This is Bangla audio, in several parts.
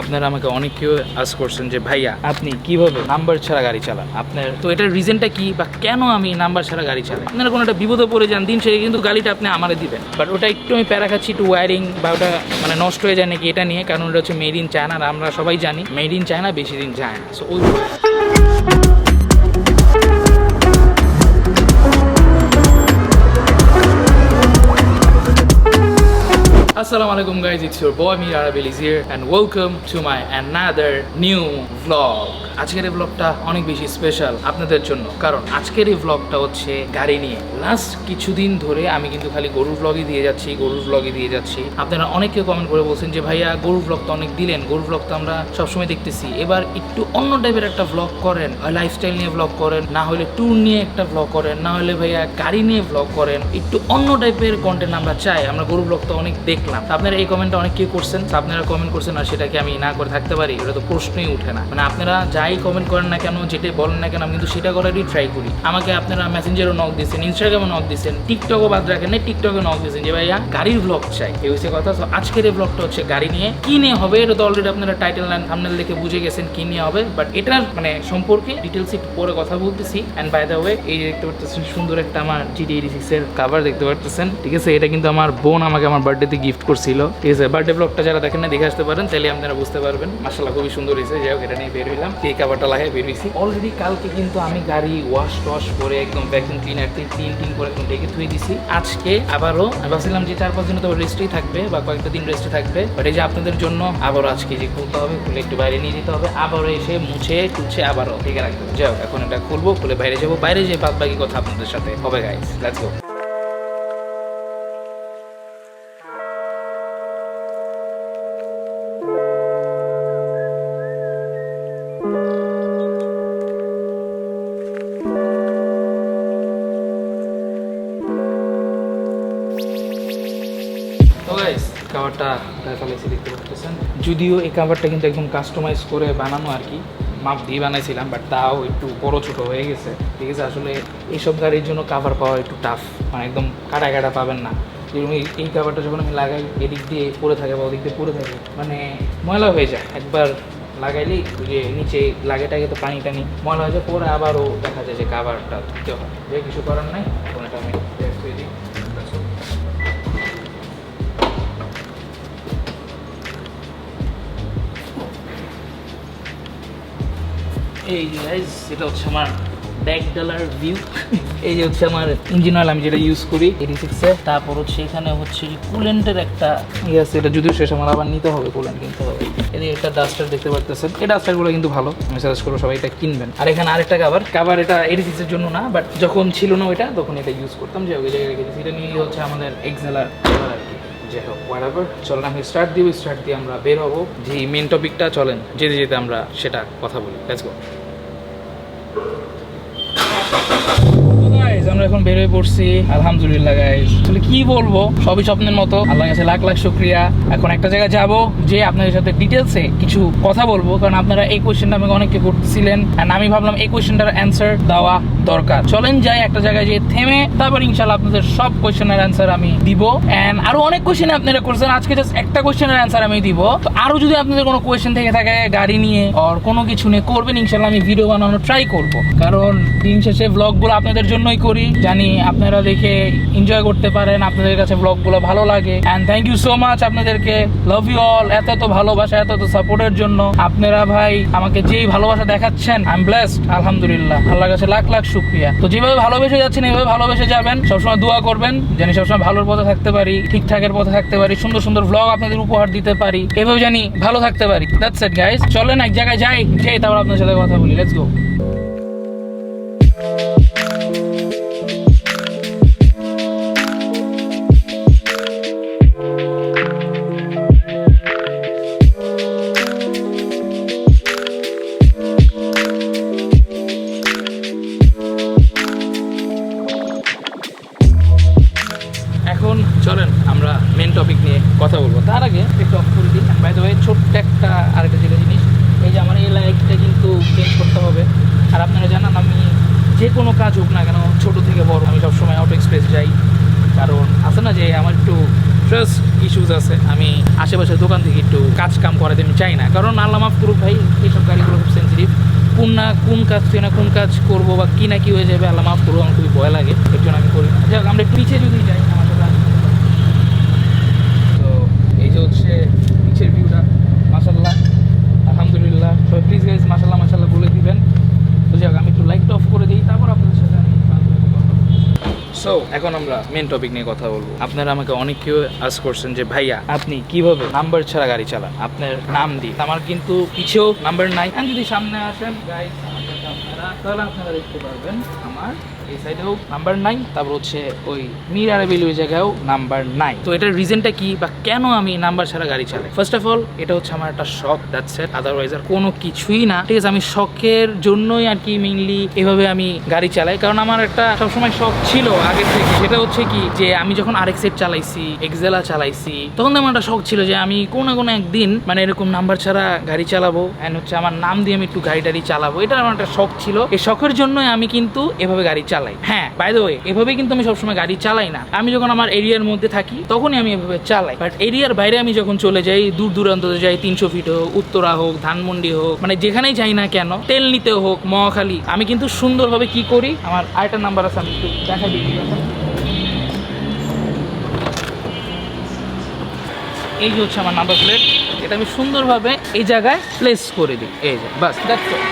আপনারা আমাকে অনেক কেউ আস করছেন যে ভাইয়া আপনি কিভাবে নাম্বার ছাড়া গাড়ি চালান, আপনার তো এটার রিজনটা কি বা কেন আমি নাম্বার ছাড়া গাড়ি চালাই। আপনারা কোনো একটা বিপদে পড়ে যান দিন শেষে কিন্তু গাড়িটা আপনি আমারে দিবেন, বাট ওটা একটু আমি প্যারা খাচ্ছি, একটু ওয়ারিং বা ওটা মানে নষ্ট হয়ে যায় নাকি এটা নিয়ে, কারণ ওটা হচ্ছে মেড ইন চায়না। আর আমরা সবাই জানি মেড ইন চায়না বেশি দিন যায় না। সো ওই Assalamu alaikum guys, it's your boy Mir Arabil is here and welcome to my another new vlog. আজকের এই ব্লগটা অনেক বেশি স্পেশাল আপনাদের জন্য, কারণ আজকের এই ব্লগটা হচ্ছে গাড়ি নিয়ে। লাস্ট কিছুদিন ধরে আমি কিন্তু খালি গরুর ব্লগই দিয়ে যাচ্ছি। আপনারা অনেকে কমেন্ট করে বলছেন যে ভাইয়া গরুর ব্লগ তো অনেক দিলেন, গরুর ব্লগ তো আমরা সবসময় দেখতেছি, এবার একটু অন্য টাইপের একটা ব্লগ করেন, হয় লাইফস্টাইল নিয়ে ব্লগ করেন, না হলে ট্যুর নিয়ে একটা ব্লগ করেন, না হলে ভাইয়া গাড়ি নিয়ে ব্লগ করেন, একটু অন্য টাইপের কন্টেন্ট আমরা চাই। আমরা গরুর ব্লগ তো অনেক দেখলাম, আপনারা এই কমেন্টটা অনেক কেউ করছেন, আপনারা কমেন্ট করছেন আর সেটাকে আমি না করে থাকতে পারি, এটা তো প্রশ্নই উঠে না। মানে আপনারা যাই কমেন্ট করেন না কেন, যেটাই বলেন না কেন, আমি কিন্তু সেটা করারই ট্রাই করি। আমাকে আপনারা মেসেঞ্জারও নক দিয়েছেন, ইনস্টাগ্রামে নক দিয়েছেন, টিকটকও বাদ রাখেন না, টিকটকে নক দিয়েছেন যে ভাইয়া গাড়ির ব্লগ চাই, এই হচ্ছে কথা। তো আজকের এই ব্লগটা হচ্ছে গাড়ি নিয়ে। কি নিয়ে হবে এটা তো অলরেডি আপনারা টাইটেল অ্যান্ড থাম্বনেল দেখে বুঝে গেছেন কি নিয়ে হবে, বাট এটার মানে সম্পর্কে ডিটেলস একটু পরে কথা বলতেছি। অ্যান্ড বাই দ্য ওয়ে, এই যে দেখতে পারতেছেন সুন্দর একটা আমার GT86 এর কাভার দেখতে পারতেছেন, ঠিক আছে? এটা কিন্তু আমার বোন আমাকে আমার বার্থডেতে গিফট করছিল, ঠিক আছে? বার্থডে ব্লগটা যারা দেখেন না দেখে আসতে পারেন, তাহলে আপনারা বুঝতে পারবেন। মাশাআল্লাহ খুবই সুন্দর হয়েছে। যাই হোক, এটা নিয়ে বের হইলাম, এই কাভারটা লাগিয়ে বের হয়েছি। অলরেডি কালকে কিন্তু আমি গাড়ি ওয়াশ করে একদম ভ্যাকুয়াম ক্লিনার দিয়ে ক্লিন করে একদম ঢেকে ধুয়ে দিছি। আজকে আবারও ভাবছিলাম যে 4-5 দিন তো রেস্টেই থাকবে বা কয়েকটা দিন রেস্টে থাকবে, বাট এই যে আপনাদের জন্য আবারও আজকে যে খুলতে হবে, খুলে একটু বাইরে নিয়ে যেতে হবে, আবারও এসে মুছে টুছে আবারও ঢেকে রাখতে হবে। যাই হোক, এখন এটা খুলবো, খুলে বাইরে যাবো, বাইরে যে বাদ বাকি কথা আপনাদের সাথে হবে গাইস। Let's go. কাভারটা ফেলেছি দেখতে পাচ্ছেন, যদিও এই কাভারটা কিন্তু একদম কাস্টমাইজ করে বানানো আর কি, মাপ দিয়ে বানাইছিলাম, বাট তাও একটু বড় ছোট হয়ে গেছে, ঠিক আছে? আসলে এইসব গাড়ির জন্য কাভার পাওয়া একটু টাফ, মানে একদম কাটা পাবেন না। যেরকম এই কাভারটা যখন আমি লাগাই এদিক দিয়ে পড়ে থাকে বা ওদিক দিয়ে পড়ে থাকে, মানে ময়লা হয়ে যায়। একবার লাগাইলেই যে নিচে লাগেটাকে তো পানি টানি ময়লা হয়ে যায়, পরে আবারও দেখা যায় যে কাভারটা ধুতে হয়, যে কিছু করার নাই। তখন এটা আমি ধুয়ে দিই। এই যে গাইস, এটা হচ্ছে আমার ব্যাক ডালার ভিউ। এই যে হচ্ছে আমার ইঞ্জিন অয়েল, আমি যেটা ইউজ করি 86-এ। তারপর হচ্ছে এখানে হচ্ছে যে কুলেন্টের একটা ইয়ে আছে, এটা যদিও শেষ আমার আবার নিতে হবে, কুলেন্ট কিনতে হবে। এই একটা ডাস্টার দেখতে পারতেছেন, এই ডাস্টারগুলো কিন্তু ভালো, আমি সাজেস্ট করবো সবাই এটা কিনবেন। আর এখানে আরেকটা কাভার, এটা 86-এর জন্য না, বাট যখন ছিল না ওইটা তখন এটা ইউজ করতাম, যে ওই জায়গায় রেখে দিচ্ছি। এটা নিয়ে হচ্ছে আমাদের এক্সেলার আর কি। যাই হোক, হোয়াটএভার, চলেন আমি স্টার্ট দিয়ে আমরা বের হবো। যে মেন টপিকটা, চলেন যেতে আমরা সেটা কথা বলি। Let's go. আমরা এখন বের হয়ে পড়ছি, আলহামদুলিল্লাহ গাইস। আসলে কি বলবো, সবই স্বপ্নের মতো, আল্লাহর কাছে লাখ শুকরিয়া। এখন একটা জায়গায় যাব, যে আপনাদের সাথে ডিটেলসে কিছু কথা বলবো, কারণ আপনারা এই কোয়েশ্চেনটা আমাকে অনেকে করতেছিলেন, এন্ড আমি ভাবলাম এই কোয়েশ্চেনটার অ্যান্সার দেওয়া দরকার। চলেন যাই একটা জায়গায় যেয়ে থেমে, তারপর ইনশাআল্লাহ আপনাদের সব কোয়েশ্চেনের অ্যান্সার আমি দিব। এন্ড আরো অনেক কোয়েশ্চেন আপনারা করছেন, আজকে জাস্ট একটা কোয়েশ্চেনের অ্যান্সার আমি দিব। তো আরো যদি আপনাদের কোনো কোয়েশ্চেন থেকে থাকে গাড়ি নিয়ে আর কোনো কিছু নিয়ে, করবেন ইনশাআল্লাহ, আমি ভিডিও বানানোর ট্রাই করব, কারণ দিন শেষে ব্লগগুলো আপনাদের জন্যই করি, জানি আপনারা দেখে এনজয় করতে পারেন, আপনাদের কাছে ব্লগগুলো ভালো লাগে। And thank you so much আপনাদেরকে, লাভ ইউ অল। এত ভালোবাসা, এত সাপোর্টের জন্য আপনারা ভাই আমাকে যেই ভালোবাসা দেখাচ্ছেন, আই এম ব্লেসড, আলহামদুলিল্লাহ, আল্লাহর কাছে লাখ শুকরিয়া। তো যেভাবে ভালোবেসে যাচ্ছেন এইভাবে ভালোবেসে যাবেন, সবসময় দোয়া করবেন জানি সবসময় ভালোর পথে থাকতে পারি, ঠিকঠাকের পথে থাকতে পারি, সুন্দর ব্লগ আপনাদের উপহার দিতে পারি, এভাবে জানি ভালো থাকতে পারি। দ্যাটস ইট গাইস, চলেন এক জায়গায় যাই, তারপর আপনাদের সাথে কথা বলি। Let's go. চলেন আমরা মেন টপিক নিয়ে কথা বলবো। তার আগে একটু অফ করে দিই। বাই দ্য ওয়ে, ছোট্ট একটা আরেকটা জিনিস, এই যে আমার এই লাইটটা কিন্তু চেঞ্জ করতে হবে। আর আপনারা জানান, আমি যে কোনো কাজ হোক না কেন, ছোটো থেকে বড়, আমি সবসময় অটো এক্সপ্রেস যাই, কারণ আছে না যে আমার একটু ট্রাস্ট ইস্যুস আছে, আমি আশেপাশের দোকান থেকে একটু কাজ কাম করাতে আমি চাই না, কারণ আল্লাহ মাফ করুক ভাই, এইসব গাড়িগুলো খুব সেন্সিটিভ। কোন কাজ থেকে না কোন কাজ করবো বা কি না কি হয়ে যাবে, আল্লাহ মাফ করবো, আমার খুবই ভয় লাগে, এর জন্য আমি করি না। যাক, আমরা পিছিয়ে যদি যাই আমার সাথে, তো এই যে হচ্ছে পিছের ভিউটা, মাশাআল্লাহ আলহামদুলিল্লাহ। সবাই প্লিজ গাইজ মাশাআল্লাহ মাশাআল্লাহ বলে দিবেন। তো যাক, আমি একটু লাইটটা অফ করে দিই, তারপর আপনাদের সাথে আমি সো এখন আমরা মেন টপিক নিয়ে কথা বলবো। আপনারা আমাকে অনেক কেউ আস্ক করছেন যে ভাইয়া আপনি কিভাবে নাম্বার ছাড়া গাড়ি চালান, আপনার নাম দিই। আমার কিন্তু পিছেও নাম্বার নাই, আর যদি সামনে আসেন গাইজ তাহলে আপনারা দেখতে পারবেন আমার এই সাইডেও নাম্বার নাই, তারপর হচ্ছে ওই মীর আরবি ওই জায়গায়ও নাম্বার নাই। তো এটার রিজনটা কি বা কেন আমি নাম্বার ছাড়া গাড়ি চালাই? ফার্স্ট অফ অল এটা হচ্ছে আমার একটা শখ, দ্যাটস ইট, আদারওয়াইজ আর কোনো কিছুই না, ঠিক আছে? আমি শখের জন্যই আর কি মেইনলি এভাবে আমি গাড়ি চালাই, কারণ আমার একটা সবসময় শখ ছিল আগে থেকে। সেটা হচ্ছে কি যে আমি যখন আরএক্স8 চালাইছি, এক্সেলা চালাইছি, তখন আমার একটা শখ ছিল যে আমি কোনো না কোনো একদিন মানে এরকম নাম্বার ছাড়া গাড়ি চালাবো, অ্যান্ড হচ্ছে আমার নাম দিয়ে আমি একটু গাড়ি টাড়ি চালাবো। এটা আমার একটা শখ ছিল। এই শখের জন্যই আমি কিন্তু এভাবে গাড়ি চালাই। হ্যাঁ, বাই দ্য ওয়ে, এভাবে কিন্তু আমি সবসময় গাড়ি চালাই না। আমি যখন আমার এরিয়ার মধ্যে থাকি তখনই আমি এভাবে চালাই, বাট এরিয়ার বাইরে আমি যখন চলে যাই, দূর দূরান্ত যাই, 300 ফিট হোক, উত্তরা হোক, ধানমন্ডি হোক, মানে যেখানেই যাই না কেন, তেল নিতে হোক, মহাখালী, আমি কিন্তু সুন্দরভাবে কি করি, আমার আরেকটা নাম্বার আছে, আমি একটু দেখা দিই। এই যে হচ্ছে আমার নাম্বার প্লেট, এটা আমি সুন্দরভাবে এই জায়গায় প্লেস করে দিই, এই যে বাস, দ্যাটস অল।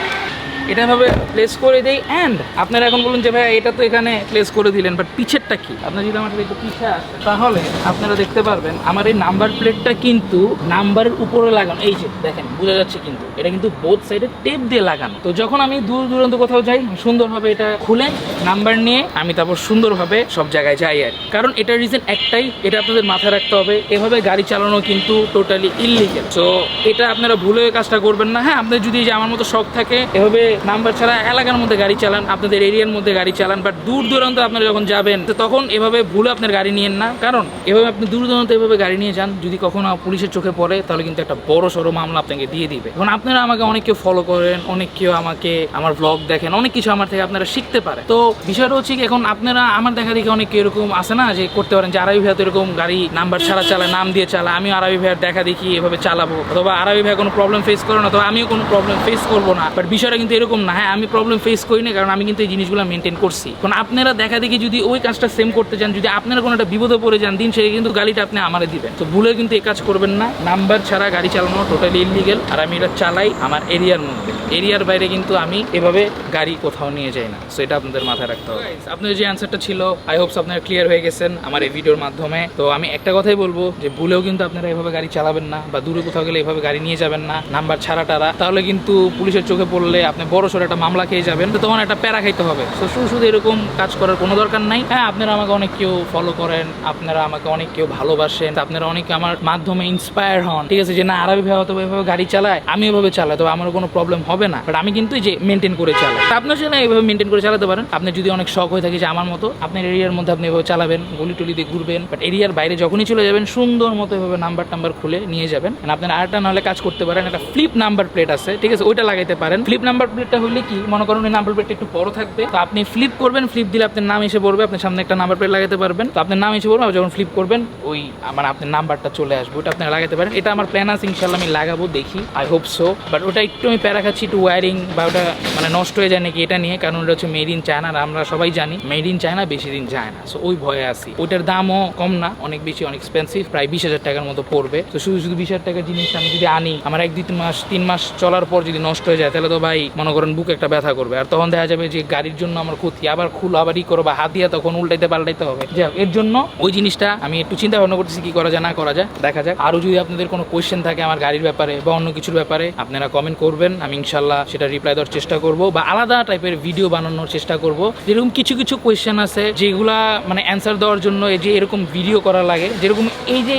এটা ভাবে প্লেস করে দেই। অ্যান্ড আপনারা এখন বলুন যে ভাই এটা তো এখানে প্লেস করে দিলেন, বাট পিছেরটা কি? আপনারা যদি আমার একটু পিছে আসেন তাহলে আপনারা দেখতে পারবেন আমার এই নাম্বার প্লেটটা কিন্তু নাম্বারের উপরে লাগানো, এই যে দেখেন বোঝা যাচ্ছে, কিন্তু এটা কিন্তু বোথ সাইডে টেপ দিয়ে লাগানো। তো যখন আমি দূর দূরান্ত কোথাও যাই, সুন্দরভাবে এটা খুলে নাম্বার নিয়ে আমি তারপর সুন্দরভাবে সব জায়গায় যাই আর কি। কারণ এটার রিজন একটাই, এটা আপনাদের মাথায় রাখতে হবে, এভাবে গাড়ি চালানো কিন্তু টোটালি ইললিগেল। সো এটা আপনারা ভুলে কাজটা করবেন না। হ্যাঁ, আপনাদের যদি যে আমার মতো শখ থাকে এভাবে নাম্বার ছাড়া এলাকার মধ্যে গাড়ি চালান, আপনাদের এরিয়ার মধ্যে গাড়ি চালান, বাট দূর দূরান্ত আপনারা যখন যাবেন তো তখন এভাবে ভুলে আপনার গাড়ি নিয়েন না। কারণ এভাবে আপনি দূর দূরান্ত এভাবে গাড়ি নিয়ে যান, যদি কখনো পুলিশের চোখে পড়ে তাহলে কিন্তু একটা বড় সড়ো মামলা আপনাকে দিয়ে দিবে। এখন আপনারা আমাকে অনেক কেউ ফলো করেন, অনেক কেউ আমাকে আমার ব্লগ দেখেন, অনেক কিছু আমার থেকে আপনারা শিখতে পারেন। তো বিষয়টা হচ্ছে কি, এখন আপনারা আমার দেখা দেখে অনেক এরকম আছে না যে করতে পারেন যে আরবি ভাইয়া তো এরকম গাড়ি নাম্বার ছাড়া চালায়, নাম দিয়ে চালায়, আমি আরবি ভাইয়ার দেখা দেখি এভাবে চালাবো, অথবা আরবি ভাইয়া কোনো প্রবলেম ফেস করে না, অথবা আমিও কোনো প্রবলেম ফেস করবো না। বাট বিষয়টা কিন্তু এরকম না। হ্যাঁ, আমি প্রবলেম ফেস করি না, কারণ আমি কিন্তু এই জিনিসগুলো মেনটেন করছি। কারণ আপনারা দেখা দেখি যদি ওই কাজটা সেম করতে চান, যদি আপনারা কোনো একটা বিপদে পড়ে যান, দিন সেটা কিন্তু গাড়িটা আপনি আমারে দিবেন। তো ভুলে কিন্তু এই কাজ করবেন না। নাম্বার ছাড়া গাড়ি চালানো টোটালি ইললিগেল, আর আমি এটা চালাই আমার এরিয়ার মধ্যে। এরিয়ার বাইরে কিন্তু আমি এভাবে গাড়ি কোথাও নিয়ে যাই না। সো এটা আপনাদের মাথায় রাখতে হবে। আপনাদের যে অ্যান্সারটা ছিল, আই হোপস আপনারা ক্লিয়ার হয়ে গেছেন আমার এই ভিডিওর মাধ্যমে। তো আমি একটা কথাই বলবো যে ভুলেও কিন্তু আপনারা এভাবে গাড়ি চালাবেন না, বা দূরে কোথাও গেলে এভাবে গাড়ি নিয়ে যাবেন না নাম্বার ছাড়া টারা, তাহলে কিন্তু পুলিশের চোখে পড়লে আপনি বড় সড়ো একটা মামলা খেয়ে যাবেন, তো তখন একটা প্যারা খাইতে হবে। তো শুধু এরকম কাজ করার কোনো দরকার নাই। হ্যাঁ, আপনারা আমাকে অনেক কেউ ফলো করেন, আপনারা আমাকে অনেক কেউ ভালোবাসেন, আপনারা অনেকে আমার মাধ্যমে ইন্সপায়ার হন, ঠিক আছে? যে না, আরবি ভাই হয়তো এভাবে গাড়ি চালায়, আমি এভাবে চালাই, তবে আমার কোনো প্রবলেম হবে না। বাট আমি কিন্তু যে মেনটেন করে চালাই, আপনার জন্য এইভাবে মেনটেন করে চালাতে পারেন। আপনি যদি অনেক শখ হয়ে থাকে যে আমার মতো আপনার এরিয়ার মধ্যে আপনি এভাবে চালাবেন, গলি টলি দিয়ে ঘুরবেন, বাট এরিয়ার বাইরে যখনই চলে যাবেন সুন্দর মতো এভাবে নাম্বার খুলে নিয়ে যাবেন। আপনার আরেকটা নাহলে কাজ করতে পারেন, একটা ফ্লিপ নাম্বার প্লেট আছে, ঠিক আছে? ওইটা লাগাইতে পারেন। ফ্লিপ নাম্বার প্লেটটা হলে কি, মনে করেন ওই নাম্বার প্লেটটা একটু বড় থাকবে, তো আপনি ফ্লিপ করবেন, ফ্লিপ দিলে আপনার নাম এসে পড়বে, আপনার সামনে একটা নাম্বার প্লেট লাগাতে পারবেন, তো আপনার নাম এসে পড়বে, যখন ফ্লিপ করবেন ওই মানে আপনার নাম্বারটা চলে আসবে, ওটা আপনি লাগাতে পারেন। এটা আমার প্ল্যান আছে, ইনশাল্লাহ আমি লাগাবো, দেখি, আই হোপ সো। বাট ওটা একটু আমি প্যারা খাচ্ছি, একটু ওয়ারিং বা ওটা মানে নষ্ট হয়ে যায় নাকি এটা নিয়ে, কারণ ওটা হচ্ছে মেড ইন চায়না, আর আমরা সবাই জানি মেড ইন চায়না বেশি দিন যায় না। সো ওই ভয়ে আছি। ওইটার দামও কম না, অনেক বেশি, অনেক এক্সপেন্সিভ, প্রায় 20,000 টাকার মতো পড়বে। তো শুধু 20,000 টাকার জিনিস আমি যদি আনি, আমার 1-2 মাস 3 মাস চলার পর যদি নষ্ট হয়ে যায়, তাহলে তো ভাই মনে করেন বুক একটা ব্যথা করবে, আর তখন দেখা যাবে যে গাড়ির জন্য আমার ক্ষতি, আবার খুল আবার ই করো বা হাত দিয়ে তখন উল্টাইতে পাল্টাইতে হবে। যাই হোক, এর জন্য ওই জিনিসটা আমি একটু চিন্তা ভাবনা করতেছি কি করা যায় না করা যায়, দেখা যাক। আরও যদি আপনাদের কোনো কোয়েশ্চেন থাকে আমার গাড়ির ব্যাপারে বা অন্য কিছুর ব্যাপারে, আপনারা কমেন্ট করবেন, আমি ইনশাল্লাহ সেটা রিপ্লাই দেওয়ার চেষ্টা করব, বা আলাদা টাইপের ভিডিও বানানোর চেষ্টা করব। যেরকম কিছু কিছু কোয়েশ্চেন আছে যেগুলা মানে অ্যান্সার দেওয়ার জন্য এই যে এরকম ভিডিও করা লাগে, যেরকম এই যে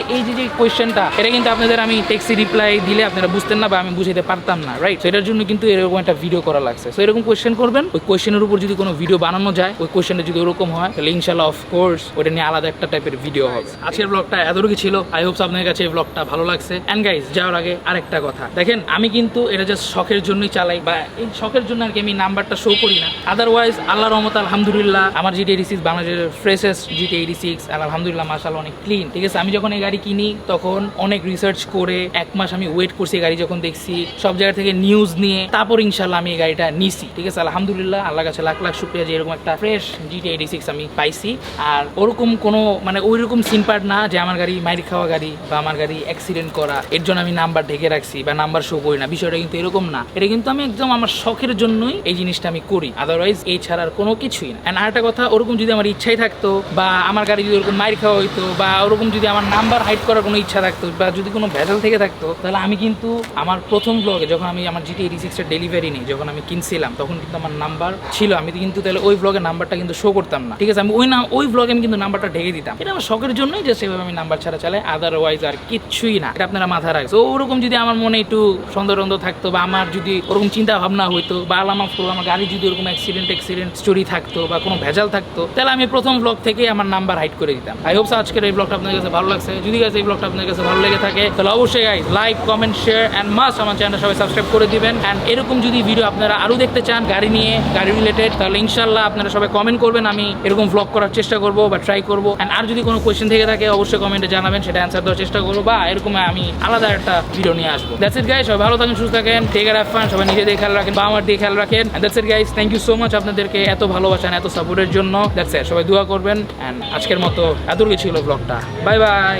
কোয়েশ্চেনটা, এটা কিন্তু আপনাদের আমি টেক্সি রিপ্লাই দিলে আপনারা বুঝতেন না বা আমি বুঝাইতে পারতাম না, রাইট? তো এটার জন্য কিন্তু এরকম একটা ভিডিও করা লাগছে। সো এরকম কোয়েশ্চেন করবেন, ওই কোয়েশ্চেনের উপর যদি কোনো ভিডিও বানানো যায়, ওই কোয়েশ্চেনটা যদি ওরকম হয় তাহলে ইনশাল্লাহ অফকোর্স ওটা নিয়ে আলাদা একটা টাইপের ভিডিও হবে। আজকের ব্লগটা এতটুকু ছিল। আই হোপস আপনাদের কাছে এই ব্লগটা ভালো লাগছে। অ্যান্ড গাইজ যাওয়ার আগে আরেকটা কথা, দেখেন আমি কিন্তু এটা জাস্ট শখের জন্যই চালাই, বা এই শখের জন্য আর কি আমি নাম্বারটা শো করি না। আদারওয়াইজ আল্লাহর রহমত আলহামদুলিল্লাহ আমার GT86 বাংলাদেশের ফ্রেশেস্ট GT86 আলহামদুলিল্লাহ মাশাআল্লাহ অনেক ক্লিন। ঠিক আছে, আমি যখন এই গাড়ি কিনি তখন অনেক রিসার্চ করে 1 মাস আমি ওয়েট করছি গাড়ি যখন দেখছি, সব জায়গা থেকে নিউজ নিয়ে তারপর ইনশাল্লাহ আমি এই গাড়িটা নিছি। ঠিক আছে, আলহামদুলিল্লাহ আল্লাহর কাছে লাখ লাখ শুকরিয়া যে এরকম একটা ফ্রেশ GT86 আমি পাইছি। আর ওরকম কোনো মানে ওই রকম সিন পার্ট না যে আমার গাড়ি মাইর খাওয়া গাড়ি বা আমার গাড়ি অ্যাক্সিডেন্ট করা এর জন্য আমি নাম্বার ঢেকে রাখছি বা নাম্বার শো করি না। বিষয়টা কিন্তু এরকম না, এটা কিন্তু আমি একদম আমার শখের জন্যই এই জিনিসটা আমি করি, আদারওয়াইজ এই ছাড়ার কোনো কিছুই না। অ্যান্ড আরেকটা কথা, ওরকম যদি আমার ইচ্ছাই থাকতো বা আমার গাড়ি যদি ওরকম মাইর খাওয়া হইতো বা ওরকম যদি আমার নাম্বার হাইড করার কোনো ইচ্ছা থাকতো বা যদি কোনো ভেজাল থেকে থাকতো, তাহলে আমি কিন্তু আমার প্রথম ব্লগে যখন আমি আমার GT86 ডেলিভারি নিই যখন আমি কিনছিলাম তখন কিন্তু আমার নাম্বার ছিল, আমি কিন্তু তাহলে ওই ব্লগের নাম্বারটা কিন্তু শো করতাম না। ঠিক আছে, আমি ওই ব্লগে আমি কিন্তু নাম্বারটা ঢেকে দিতাম। এটা আমার শখের জন্যই যে সেভাবে আমি নাম্বার ছাড়া চালাই, আদারওয়াইজ আর কিচ্ছুই না। এটা আপনারা মাথায় রাখছো। ওরকম যদি আমার মনে একটু সন্দেহ থাকতো বা আমার যদি ওরকম চিন্তা ভাবনা হইতো বা আমার গাড়ি যদি ওরকম অ্যাক্সিডেন্ট স্টোরি থাকতো বা কোনো ভেজাল থাকতো, তাহলে আমি প্রথম ব্লগ থেকে আমার নাম্বার হাইড করে দিতাম। আই হোপস আজকের এই ব্লগটা আপনাদের কাছে ভালো লাগছে। যদি গাইস এই ব্লগটা আপনাদের কাছে ভালো লেগে থাকে তাহলে অবশ্যই guys like, comment, share and must আমার চ্যানেলটা সবাই সাবস্ক্রাইব করে দিবেন। অ্যান্ড এরকম যদি ভিডিও আপনারা আরও দেখতে চান গাড়ি নিয়ে, গাড়ি রিলেটেড, তাহলে ইনশাল্লাহ আপনারা সবাই কমেন্ট করবেন, আমি এরকম ব্লগ করার চেষ্টা করবো বা ট্রাই করবো। অ্যান্ড আর যদি কোনো কোয়েশ্চেন থেকে থাকে অবশ্যই কমেন্টে জানাবেন, সেটা অ্যান্সার দেওয়ার চেষ্টা করবো বা এরকম আমি আলাদা একটা ভিডিও নিয়ে আসবো। দ্যাটস ইট গাইস, সবাই ভালো থাকেন, সুস্থ থাকেন, টেক কেয়ার, হ্যাভ ফান, সবাই নিজে দিয়ে খেয়াল রাখেন বা আমার দিয়ে খেয়াল রাখেন। And that's it guys, thank you so much আপনাদেরকে এত ভালোবাসা এত সাপোর্টের জন্য। দ্যাটস ইট, সবাই দোয়া করবেন। অ্যান্ড আজকের মতো এতটুকু ছিল ব্লগটা। Bye bye.